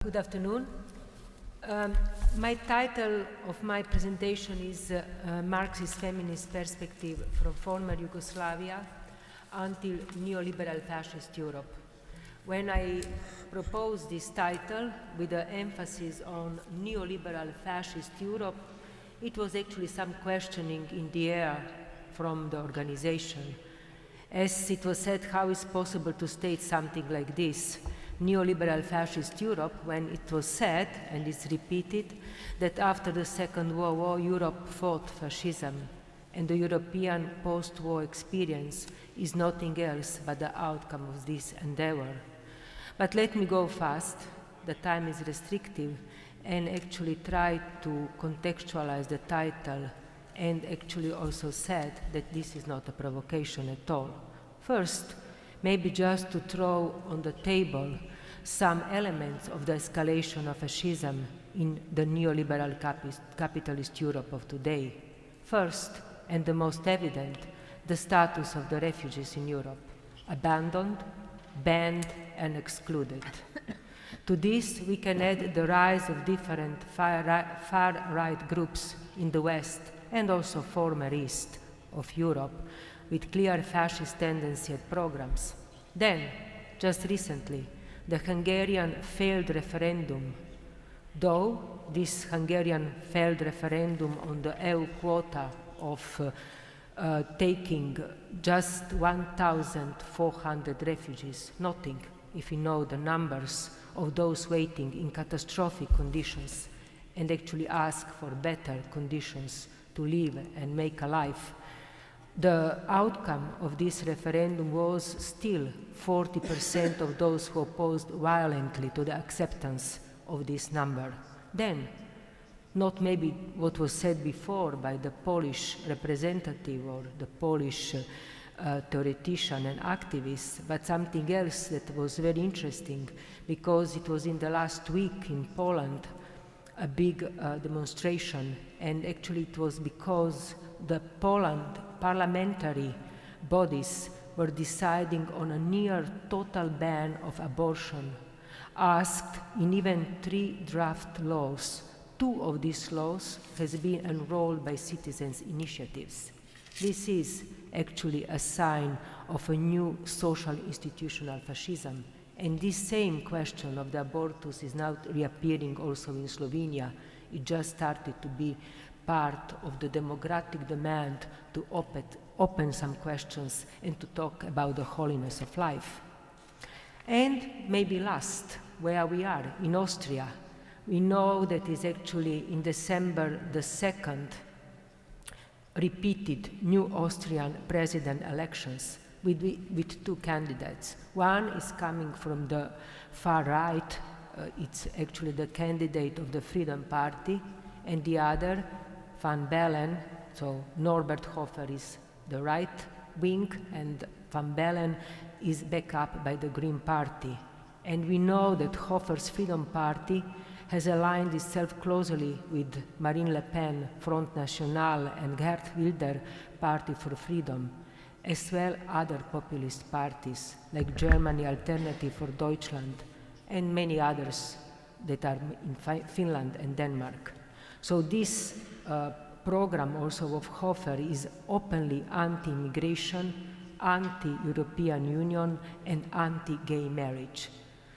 Good afternoon. My title of my presentation is Marxist-Feminist Perspective from Former Yugoslavia until Neoliberal Fascist Europe. When I proposed this title with the emphasis on Neoliberal Fascist Europe, it was actually some questioning in the air from the organization. As it was said, how is possible to state something like this? Neoliberal fascist Europe, when it was said, and it's repeated, that after the Second World War, Europe fought fascism, and the European post-war experience is nothing else but the outcome of this endeavor. But let me go fast, the time is restrictive, and actually try to contextualize the title, and actually also said that this is not a provocation at all. First, maybe just to throw on the table some elements of the escalation of fascism in the neoliberal capitalist Europe of today. First, and the most evident, the status of the refugees in Europe, abandoned, banned, and excluded. To this, we can add the rise of different far-right groups in the West and also former East of Europe, with clear fascist tendency and programs. Then, just recently, the Hungarian failed referendum. Though this Hungarian failed referendum on the EU quota of taking just 1,400 refugees, nothing if you know the numbers of those waiting in catastrophic conditions and actually ask for better conditions to live and make a life. The outcome of this referendum was still 40% of those who opposed violently to the acceptance of this number. Then, not maybe what was said before by the Polish representative or the Polish theoretician and activist, but something else that was very interesting, because it was in the last week in Poland a big demonstration, and actually it was because the Poland parliamentary bodies were deciding on a near total ban of abortion, asked in even 3 draft laws. 2 of these laws has been enrolled by citizens' initiatives. This is actually a sign of a new social institutional fascism. And this same question of the abortus is now reappearing also in Slovenia. It just started to be part of the democratic demand to open some questions and to talk about the holiness of life. And maybe last, where we are, in Austria. We know that is actually in December the 2nd, repeated new Austrian president elections with 2 candidates. One is coming from the far right, it's actually the candidate of the Freedom Party, and the other, Van Bellen, so Norbert Hofer is the right wing, and Van Bellen is backed up by the Green Party. And we know that Hofer's Freedom Party has aligned itself closely with Marine Le Pen, Front National, and Geert Wilders Party for Freedom, as well other populist parties like Germany Alternative for Deutschland and many others that are in Finland and Denmark. So this program also of Hofer is openly anti-immigration, anti-European Union, and anti-gay marriage.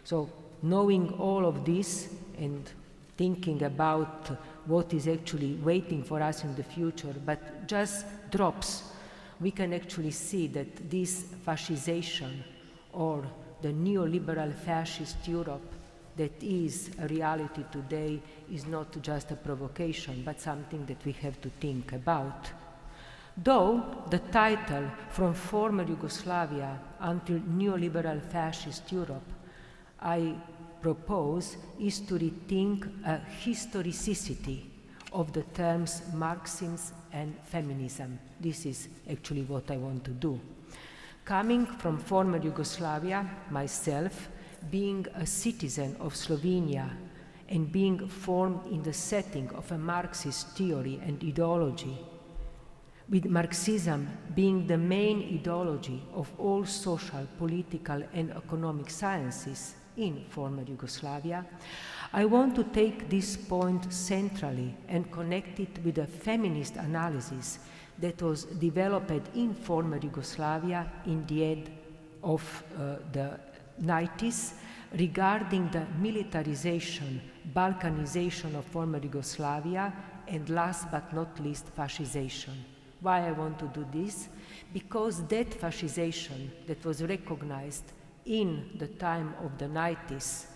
So knowing all of this and thinking about what is actually waiting for us in the future, but just drops, we can actually see that this fascization or the neoliberal fascist Europe that is a reality today is not just a provocation, but something that we have to think about. Though the title From Former Yugoslavia until Neoliberal Fascist Europe, I propose is to rethink a historicity of the terms Marxism and feminism. This is actually what I want to do. Coming from former Yugoslavia, myself, being a citizen of Slovenia and being formed in the setting of a Marxist theory and ideology, with Marxism being the main ideology of all social, political, and economic sciences, in former Yugoslavia, I want to take this point centrally and connect it with a feminist analysis that was developed in former Yugoslavia in the end of the 90s regarding the militarization, Balkanization of former Yugoslavia, and last but not least, fascisation. Why I want to do this? Because that fascisation that was recognized in the time of the 90s,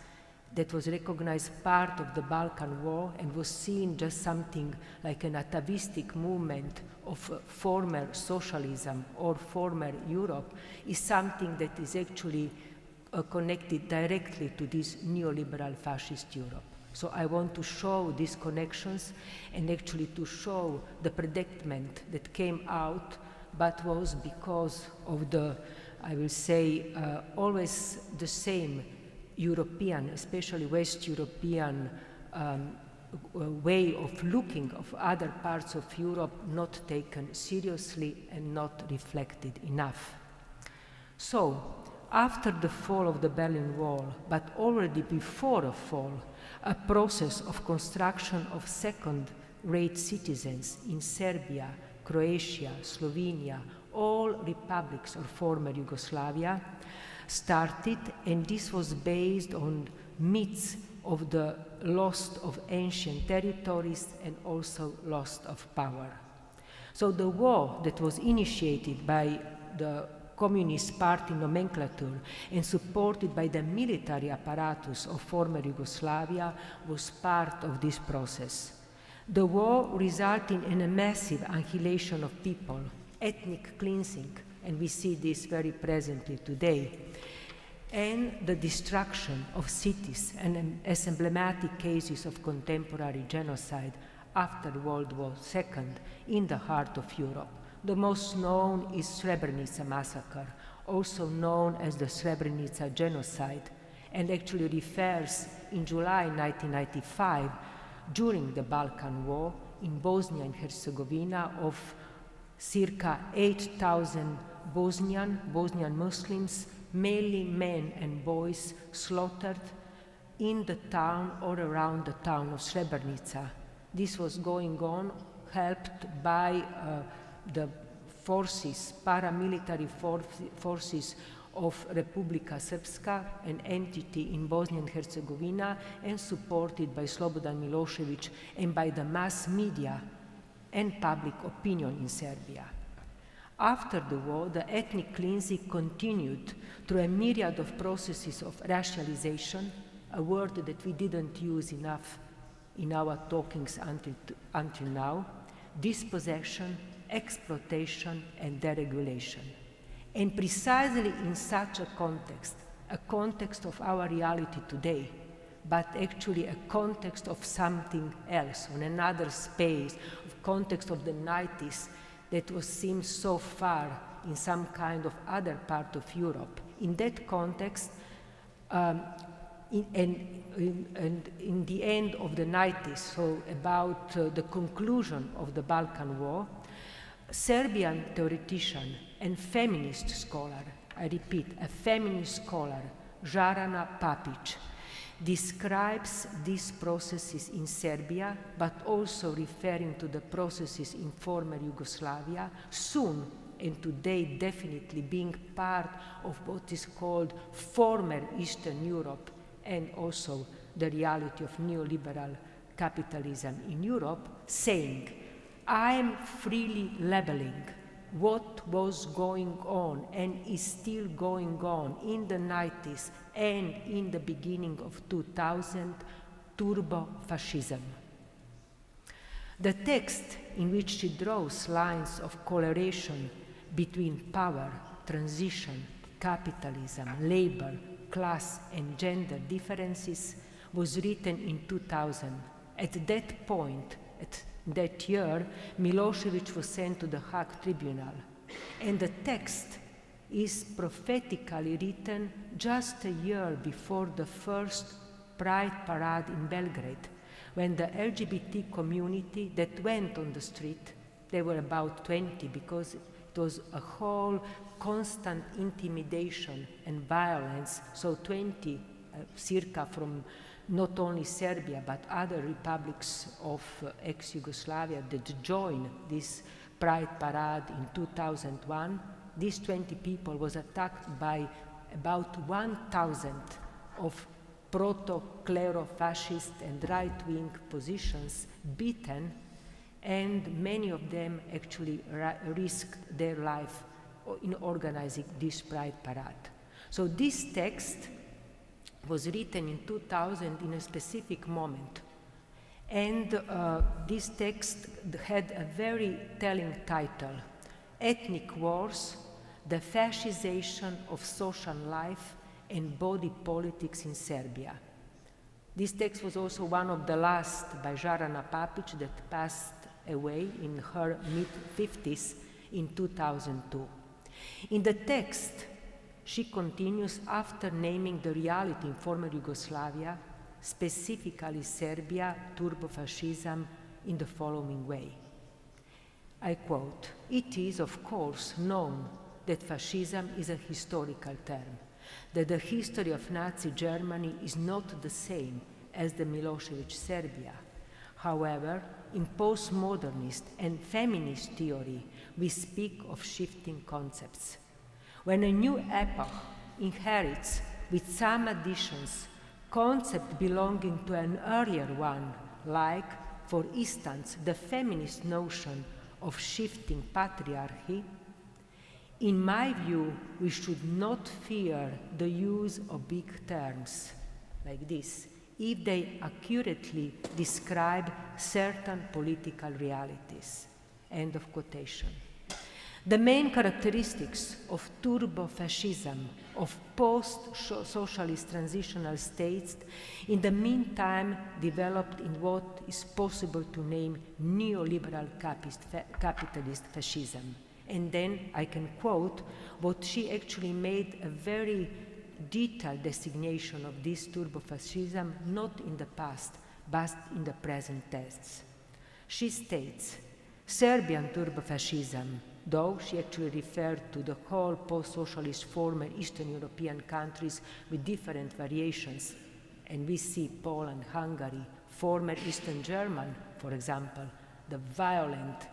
that was recognized part of the Balkan War and was seen just something like an atavistic movement of former socialism or former Europe, is something that is actually connected directly to this neoliberal fascist Europe. So I want to show these connections and actually to show the predicament that came out, but was because of the, I will say, always the same European, especially West European way of looking of other parts of Europe not taken seriously and not reflected enough. So, after the fall of the Berlin Wall, but already before the fall, a process of construction of second-rate citizens in Serbia, Croatia, Slovenia, all republics of former Yugoslavia, started, and this was based on myths of the loss of ancient territories and also loss of power. So the war that was initiated by the Communist Party nomenclature and supported by the military apparatus of former Yugoslavia was part of this process. The war resulted in a massive annihilation of people, ethnic cleansing, and we see this very presently today, and the destruction of cities, and as emblematic cases of contemporary genocide after World War II in the heart of Europe. The most known is Srebrenica massacre, also known as the Srebrenica genocide, and actually refers in July 1995, during the Balkan War in Bosnia and Herzegovina, of circa 8,000 Bosnian Muslims, mainly men and boys, slaughtered in the town or around the town of Srebrenica. This was going on, helped by the forces, paramilitary forces of Republika Srpska, an entity in Bosnia and Herzegovina, and supported by Slobodan Milošević and by the mass media and public opinion in Serbia. After the war, the ethnic cleansing continued through a myriad of processes of racialization, a word that we didn't use enough in our talkings until now, dispossession, exploitation, and deregulation. And precisely in such a context of our reality today, but actually a context of something else, on another space, a context of the 90s that was seen so far in some kind of other part of Europe. In that context, in the end of the 90s, so about the conclusion of the Balkan War, Serbian theoretician and feminist scholar, I repeat, a feminist scholar, Žarana Papić, describes these processes in Serbia, but also referring to the processes in former Yugoslavia, soon and today definitely being part of what is called former Eastern Europe, and also the reality of neoliberal capitalism in Europe, saying, I am freely labeling what was going on and is still going on in the 90s and in the beginning of 2000, turbo-fascism. The text in which she draws lines of correlation between power, transition, capitalism, labor, class, and gender differences was written in 2000. At that point, at that year, Milošević was sent to the Hague Tribunal, and the text is prophetically written just a year before the first Pride Parade in Belgrade, when the LGBT community that went on the street, they were about 20, because it was a whole constant intimidation and violence, so 20 circa from not only Serbia but other republics of ex-Yugoslavia that joined this Pride Parade in 2001. These 20 people was attacked by about 1,000 of proto-clero-fascist and right-wing positions, beaten, and many of them actually risked their life in organizing this Pride Parade. So this text was written in 2000 in a specific moment. And this text had a very telling title, Ethnic Wars, the Fascization of Social Life and Body Politics in Serbia. This text was also one of the last by Žarana Papić that passed away in her mid-50s in 2002. In the text, she continues after naming the reality in former Yugoslavia, specifically Serbia, turbofascism, in the following way. I quote, "It is, of course, known that fascism is a historical term, that the history of Nazi Germany is not the same as the Milosevic Serbia. However, in postmodernist and feminist theory, we speak of shifting concepts. When a new epoch inherits, with some additions, concept belonging to an earlier one, like, for instance, the feminist notion of shifting patriarchy, in my view, we should not fear the use of big terms like this, if they accurately describe certain political realities." End of quotation. The main characteristics of turbo-fascism, of post-socialist transitional states, in the meantime developed in what is possible to name neoliberal capitalist fascism. And then I can quote what she actually made a very detailed designation of this turbo-fascism, not in the past, but in the present tense. She states, Serbian turbo-fascism, though she actually referred to the whole post-socialist former Eastern European countries with different variations, and we see Poland, Hungary, former Eastern German, for example, the violent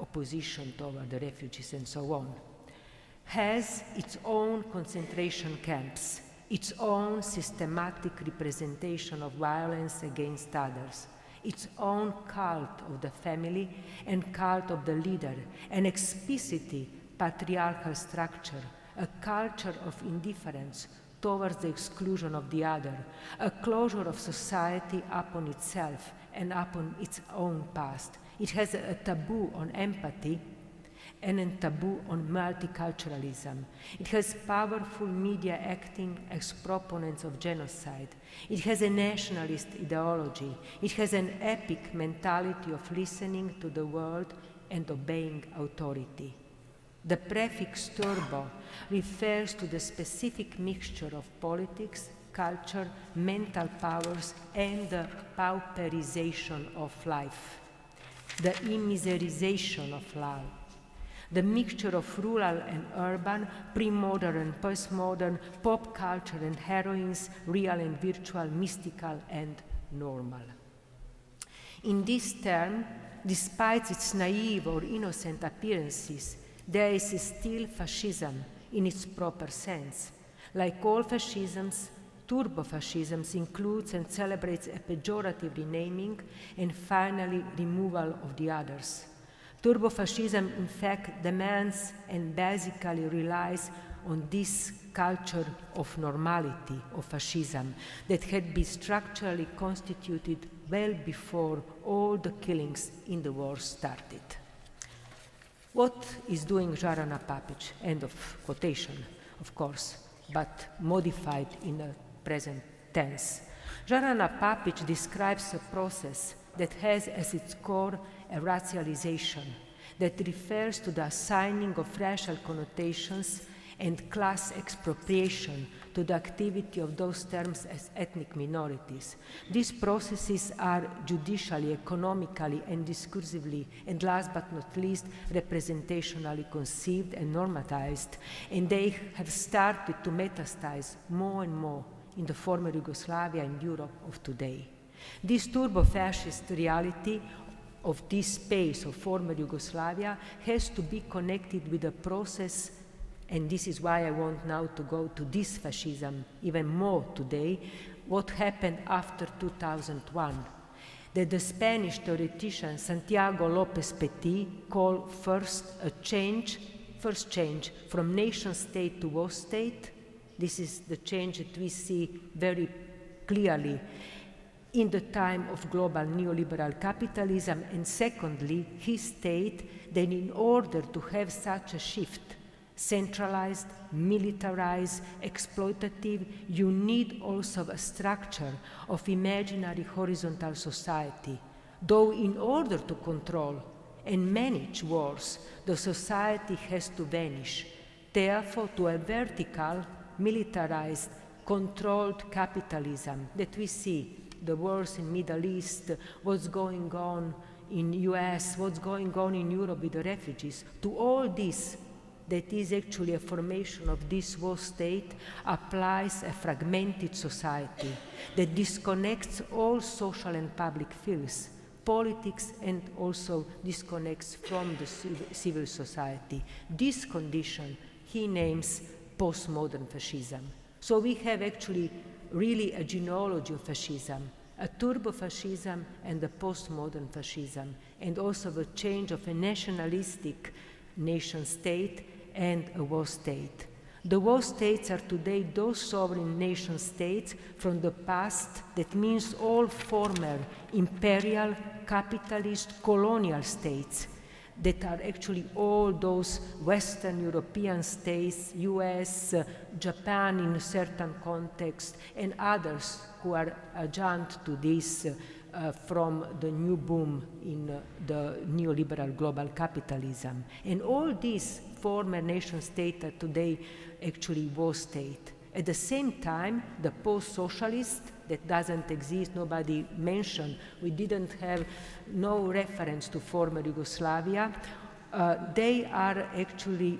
opposition toward the refugees and so on, has its own concentration camps, its own systematic representation of violence against others, its own cult of the family and cult of the leader, an explicitly patriarchal structure, a culture of indifference towards the exclusion of the other, a closure of society upon itself and upon its own past. It has a taboo on empathy and a taboo on multiculturalism. It has powerful media acting as proponents of genocide. It has a nationalist ideology. It has an epic mentality of listening to the world and obeying authority. The prefix turbo refers to the specific mixture of politics, culture, mental powers, and the pauperization of life, the immiserization of life, the mixture of rural and urban, pre-modern and postmodern, pop culture and heroines, real and virtual, mystical and normal. In this term, despite its naive or innocent appearances, there is still fascism in its proper sense. Like all fascisms, turbo-fascism includes and celebrates a pejorative renaming and finally removal of the others. Turbo-fascism, in fact, demands and basically relies on this culture of normality of fascism that had been structurally constituted well before all the killings in the war started. What is doing Žarana Papić? End of quotation, of course, but modified in the present tense. Žarana Papić describes a process that has as its core a racialization that refers to the assigning of racial connotations and class expropriation to the activity of those terms as ethnic minorities. These processes are judicially, economically, and discursively, and last but not least, representationally conceived and normatized, and they have started to metastasize more and more in the former Yugoslavia and Europe of today. This turbo-fascist reality of this space of former Yugoslavia has to be connected with a process, and this is why I want now to go to this fascism even more today, what happened after 2001. That the Spanish theoretician Santiago López Petit called first change from nation state to war state. This is the change that we see very clearly in the time of global neoliberal capitalism. And secondly, he stated that in order to have such a shift, centralized, militarized, exploitative, you need also a structure of imaginary horizontal society. Though in order to control and manage wars, the society has to vanish. Therefore, to a vertical, militarized, controlled capitalism that we see, the wars in Middle East, what's going on in US, what's going on in Europe with the refugees, to all this that is actually a formation of this war state applies a fragmented society that disconnects all social and public fields, politics, and also disconnects from the civil society. This condition he names postmodern fascism. So we have actually really a genealogy of fascism, a turbo-fascism and a postmodern fascism, and also the change of a nationalistic nation state and a war state. The war states are today those sovereign nation states from the past, that means all former imperial, capitalist, colonial states that are actually all those Western European states, US, Japan in a certain context, and others who are adjunct to this from the new boom in the neoliberal global capitalism. And all these former nation states are today actually war state. At the same time, the post-socialist that doesn't exist, nobody mentioned, we didn't have no reference to former Yugoslavia, they are actually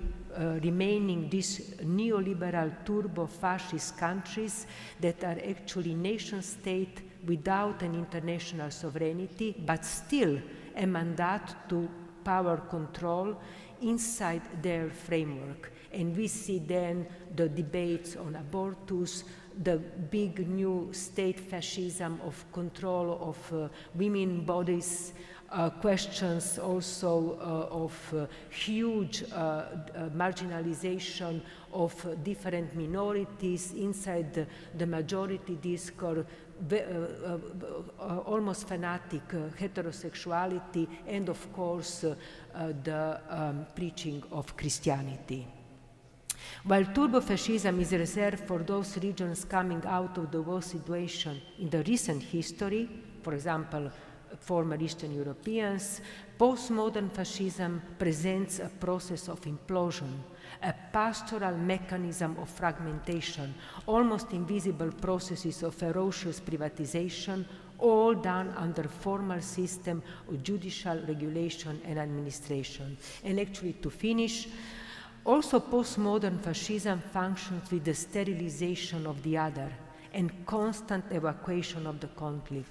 remaining these neoliberal turbo-fascist countries that are actually nation state without an international sovereignty, but still a mandate to power control inside their framework. And we see then the debates on abortus, the big new state fascism of control of women's bodies, questions also of huge marginalization of different minorities inside the majority discourse, almost fanatic heterosexuality, and of course the preaching of Christianity. While turbo-fascism is reserved for those regions coming out of the war situation in the recent history, for example, former Eastern Europeans, postmodern fascism presents a process of implosion, a pastoral mechanism of fragmentation, almost invisible processes of ferocious privatization, all done under formal system of judicial regulation and administration. And actually, to finish, also postmodern fascism functions with the sterilization of the other and constant evacuation of the conflict.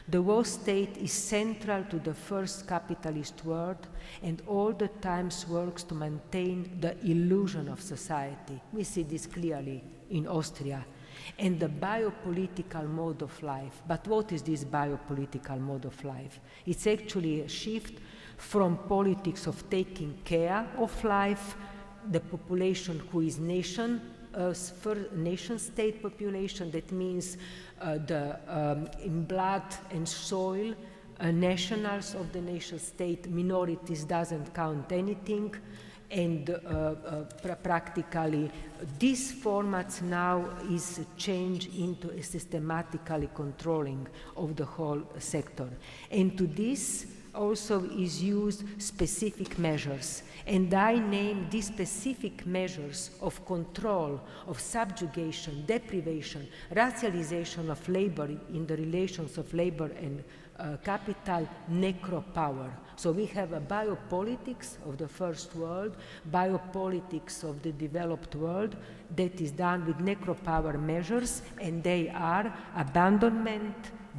The war state is central to the first capitalist world and all the times works to maintain the illusion of society. We see this clearly in Austria. And the biopolitical mode of life. But what is this biopolitical mode of life? It's actually a shift from politics of taking care of life, the population who is nation state population, that means in blood and soil, nationals of the nation state, minorities doesn't count anything, and practically these formats now is changed into a systematically controlling of the whole sector. And to this, also is used specific measures, and I name these specific measures of control, of subjugation, deprivation, racialization of labor in the relations of labor and capital, necropower. So we have a biopolitics of the first world, biopolitics of the developed world that is done with necropower measures, and they are abandonment,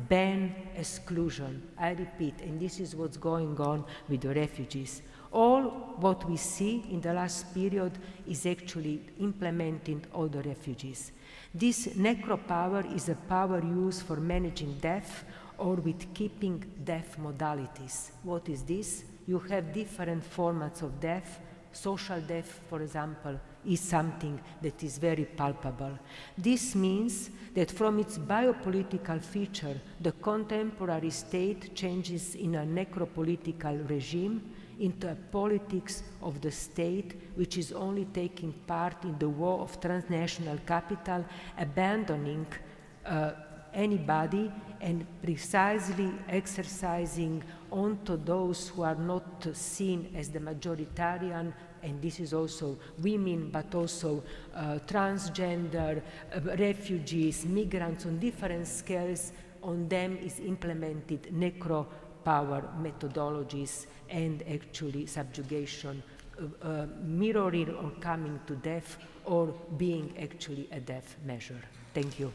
ban, exclusion. I repeat, and this is what's going on with the refugees. All what we see in the last period is actually implementing all the refugees. This necropower is a power used for managing death or with keeping death modalities. What is this? You have different formats of death. Social death, for example, is something that is very palpable. This means that from its biopolitical feature, the contemporary state changes in a necropolitical regime into a politics of the state, which is only taking part in the war of transnational capital, abandoning anybody and precisely exercising onto those who are not seen as the majoritarian, and this is also women, but also transgender, refugees, migrants on different scales. On them is implemented necropower methodologies and actually subjugation, mirroring or coming to death or being actually a death measure. Thank you.